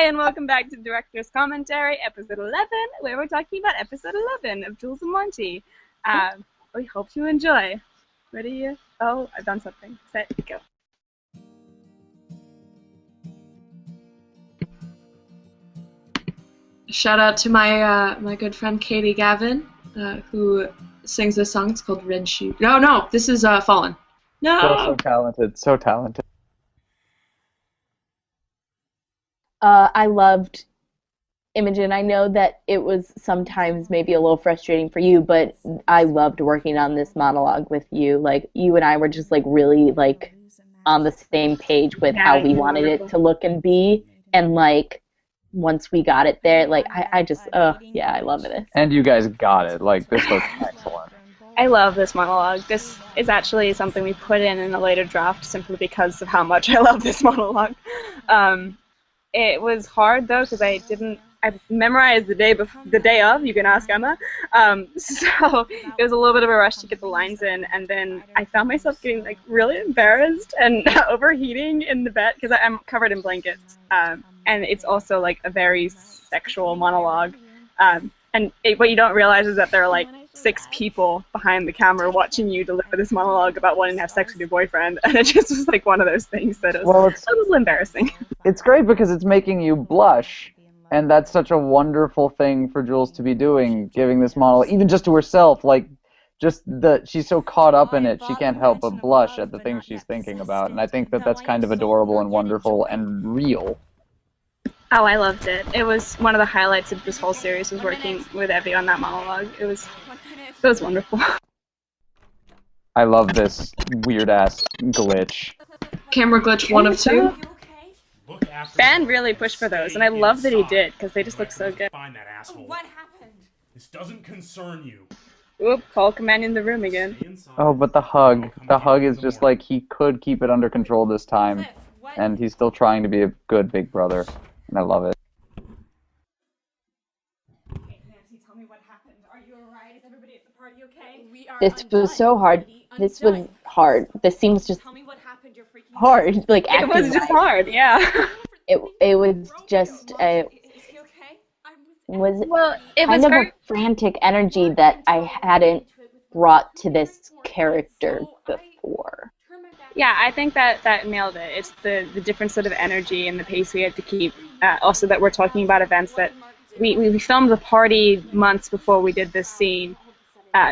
Hi, and welcome back to Director's Commentary, Episode 11, where we're talking about Episode 11 of Jules and Monty. We hope you enjoy. Ready? Oh, I've done something. Set, go. Shout out to my good friend Katie Gavin, who sings this song. It's called Red Shoe. No, this is Fallen. No! So talented, so talented. I loved Imogen. I know that it was sometimes maybe a little frustrating for you, but I loved working on this monologue with you. Like, you and I were just, like, really, like, on the same page with how we wanted it to look and be. And, like, once we got it there, like, I just, yeah, I love it. And you guys got it. Like, this looks excellent. I love this monologue. This is actually something we put in a later draft simply because of how much I love this monologue. It was hard, though, because I memorized the day of, you can ask Emma, so it was a little bit of a rush to get the lines in, and then I found myself getting, like, really embarrassed and overheating in the bed, because I'm covered in blankets, and it's also, like, a very sexual monologue, what you don't realize is that there are, like, 6 people behind the camera watching you deliver this monologue about wanting to have sex with your boyfriend, and it just was like one of those things that was a little embarrassing. It's great because it's making you blush, and that's such a wonderful thing for Jules to be doing, giving this monologue, even just to herself, like, she's so caught up in it, she can't help but blush at the things she's thinking about, and I think that that's kind of adorable and wonderful and real. Oh, I loved it. It was one of the highlights of this whole series was working with Evie on that monologue. It was wonderful. I love this weird-ass glitch. Camera glitch 1 of 2. Ben really pushed for those, and I love that he did, because they just look so good. Find that asshole. What happened? This doesn't concern you. Oop, call command in the room again. Oh, but the hug. The hug is just like he could keep it under control this time, and he's still trying to be a good big brother. And I love it. Okay, Nancy, tell me what happened. Are you alright? Is everybody at the party okay? This was so hard. This was hard. This seems just Tell me what happened. You're freaking hard. Like, It was just hard, yeah. It was just a... Is he okay? It was kind of very... a frantic energy that I hadn't brought to this character before. Yeah, I think that nailed it. It's the different sort of energy and the pace we had to keep. Also that we're talking about events that we filmed the party months before we did this scene.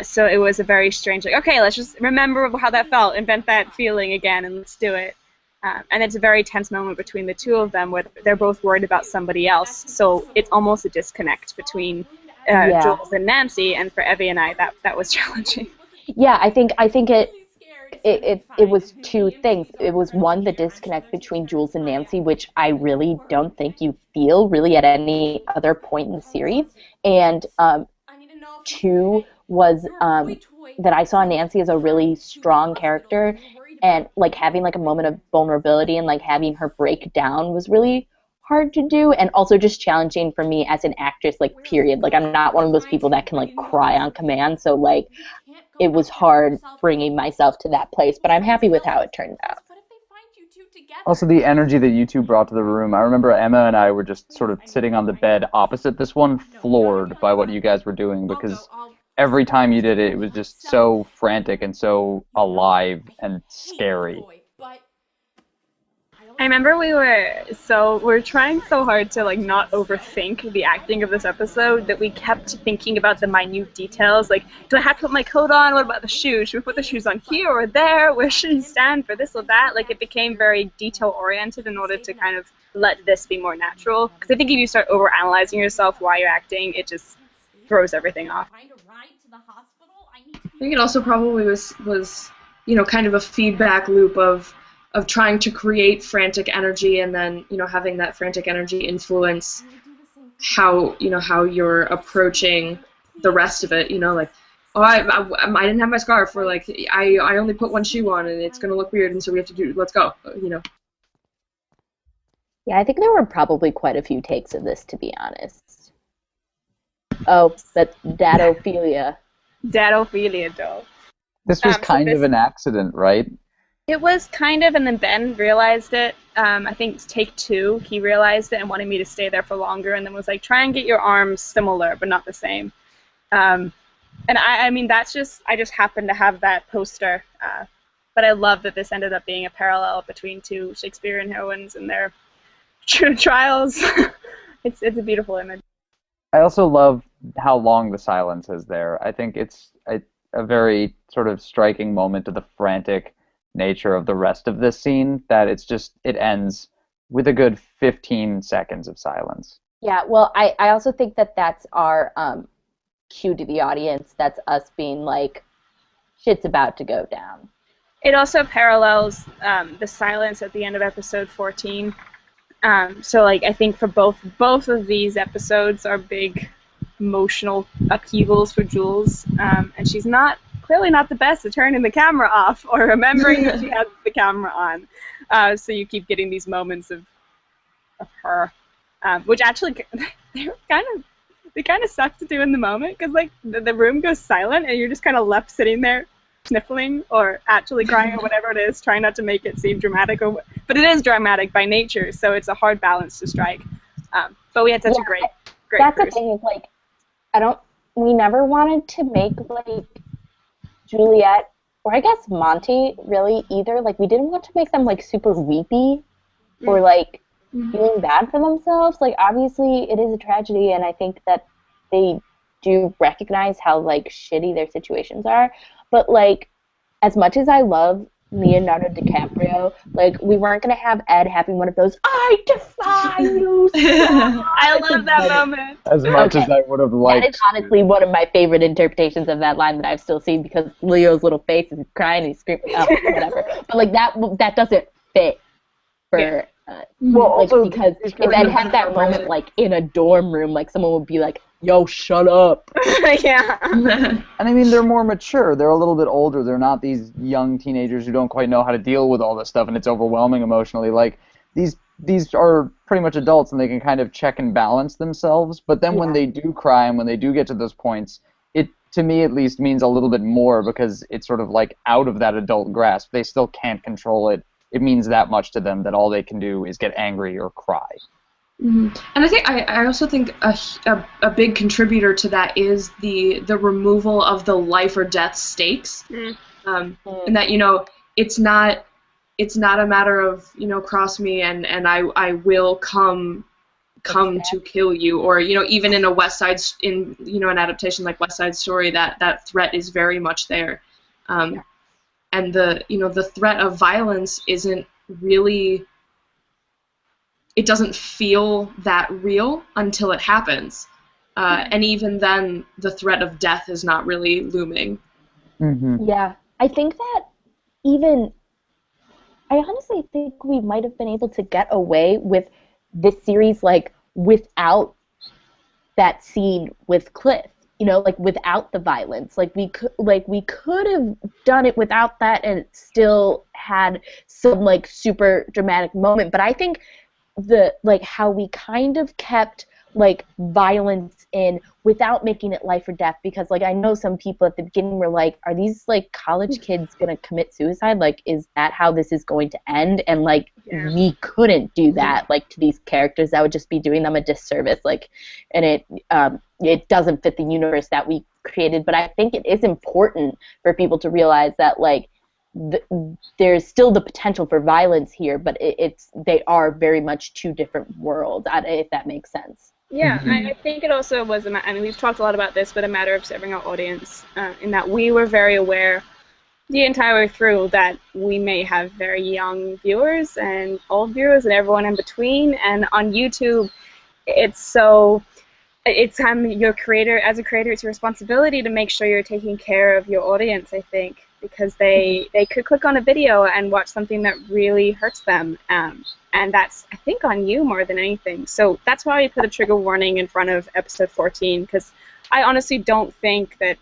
So it was a very strange, like, okay, let's just remember how that felt, invent that feeling again, and let's do it. And it's a very tense moment between the two of them where they're both worried about somebody else. So it's almost a disconnect between Jules and Nancy, and for Evie and I, that was challenging. Yeah, I think it was 2 things. It was, 1, the disconnect between Jules and Nancy, which I really don't think you feel really at any other point in the series. And 2 was that I saw Nancy as a really strong character, and, like, having, like, a moment of vulnerability and, like, having her break down was really hard to do, and also just challenging for me as an actress, like, period. Like, I'm not one of those people that can, like, cry on command, so, like, it was hard bringing myself to that place, but I'm happy with how it turned out. Also, the energy that you two brought to the room. I remember Emma and I were just sort of sitting on the bed opposite this one, floored by what you guys were doing, because every time you did it, it was just so frantic and so alive and scary. I remember we were trying so hard to, like, not overthink the acting of this episode that we kept thinking about the minute details. Like, do I have to put my coat on? What about the shoes? Should we put the shoes on here or there? Where should he stand for this or that? Like, it became very detail-oriented in order to kind of let this be more natural. Because I think if you start overanalyzing yourself while you're acting, it just throws everything off. I think it also probably was kind of a feedback loop of trying to create frantic energy, and then, having that frantic energy influence how you're approaching the rest of it, like, oh, I didn't have my scarf, or, like, I only put 1 shoe on and it's going to look weird, and so we have to let's go, Yeah, I think there were probably quite a few takes of this, to be honest. Oh, that's Dadophilia. Dadophilia, though. This was kind of an accident, right? It was kind of, and then Ben realized it. I think take 2, he realized it and wanted me to stay there for longer, and then was like, try and get your arms similar, but not the same. And I mean, I just happened to have that poster. But I love that this ended up being a parallel between 2 Shakespearean heroines and their trials. It's a beautiful image. I also love how long the silence is there. I think it's a very sort of striking moment to the frantic nature of the rest of this scene, that it ends with a good 15 seconds of silence. Yeah, well, I also think that that's our cue to the audience. That's us being like, shit's about to go down. It also parallels the silence at the end of episode 14. So, like, I think for both of these episodes are big emotional upheavals for Jules, and she's clearly not the best at turning the camera off or remembering that she has the camera on. So you keep getting these moments of her, which actually they kind of suck to do in the moment, because like the room goes silent and you're just kind of left sitting there sniffling or actually crying or whatever it is, trying not to make it seem dramatic, but it is dramatic by nature, so it's a hard balance to strike. But we had such a great that's cruise. the thing, is like, we never wanted to make like Juliet, or I guess Monty, really either. Like, we didn't want to make them like super weepy or like feeling bad for themselves. Like, obviously it is a tragedy, and I think that they do recognize how like shitty their situations are. But like, as much as I love Leonardo DiCaprio, like, we weren't gonna have Ed having one of those "I defy you." I love that moment. As much as I would have liked. That is honestly one of my favorite interpretations of that line that I've still seen, because Leo's little face is crying and he's screaming, whatever. But like that doesn't fit for. Well, like, also, because if Ed had that moment like in a dorm room, like someone would be like, "Yo, shut up." Yeah. And I mean, they're more mature. They're a little bit older. They're not these young teenagers who don't quite know how to deal with all this stuff, and it's overwhelming emotionally. Like, these are pretty much adults, and they can kind of check and balance themselves. But then when they do cry and when they do get to those points, it, to me at least, means a little bit more, because it's sort of like out of that adult grasp. They still can't control it. It means that much to them that all they can do is get angry or cry. Mm-hmm. And I think I also think a big contributor to that is the removal of the life or death stakes, and that, you know, it's not a matter of, you know, cross me and I will come to kill you, or, you know, even in an adaptation like West Side Story, that threat is very much there, and the threat of violence isn't really. It doesn't feel that real until it happens. And even then, the threat of death is not really looming. Mm-hmm. Yeah, I honestly think we might have been able to get away with this series, like, without that scene with Cliff. You know, like, without the violence. Like, we could have done it without that and it still had some, like, super dramatic moment. But I think how we kind of kept like violence in without making it life or death, because like I know some people at the beginning were like, are these like college kids gonna commit suicide? Like, is that how this is going to end? And like we couldn't do that like to these characters. That would just be doing them a disservice, like, and it doesn't fit the universe that we created. But I think it is important for people to realize that like there's still the potential for violence here, but they are very much two different worlds, if that makes sense. Yeah, I think it also was I mean, we've talked a lot about this, but a matter of serving our audience, in that we were very aware the entire way through that we may have very young viewers and old viewers and everyone in between, and on YouTube, it's your creator, as a creator, it's your responsibility to make sure you're taking care of your audience, I think, because they could click on a video and watch something that really hurts them, and that's, I think, on you more than anything. So that's why we put a trigger warning in front of episode 14, because I honestly don't think that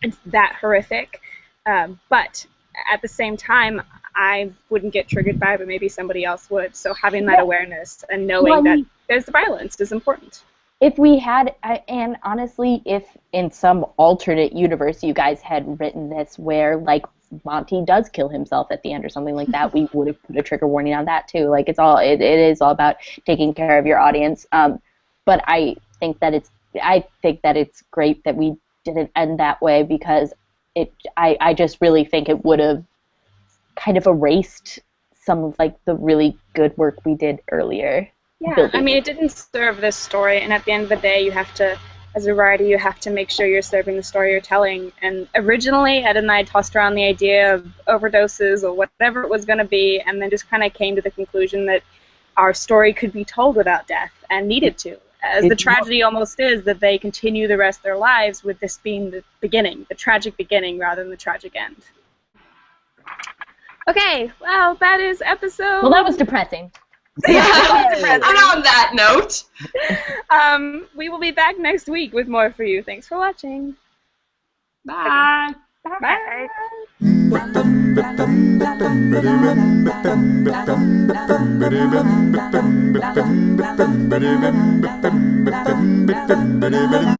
it's that horrific, but at the same time, I wouldn't get triggered by it, but maybe somebody else would. So having that awareness and knowing that there's the violence is important. If we had, and honestly, if in some alternate universe you guys had written this where, like, Monty does kill himself at the end or something like that, we would have put a trigger warning on that too. Like it is all about taking care of your audience. But I think that it's great that we didn't end that way, because I just really think it would have kind of erased some of like the really good work we did earlier. Yeah, I mean, it didn't serve this story, and at the end of the day, you have to, as a writer, you have to make sure you're serving the story you're telling. And originally, Ed and I tossed around the idea of overdoses or whatever it was going to be, and then just kind of came to the conclusion that our story could be told without death, and needed to. As the tragedy almost is that they continue the rest of their lives with this being the beginning, the tragic beginning rather than the tragic end. Okay, well, that is episode... Well, that was depressing. Yeah, that was depressing. And on that note... we will be back next week with more for you. Thanks for watching. Bye. Bye. Bye.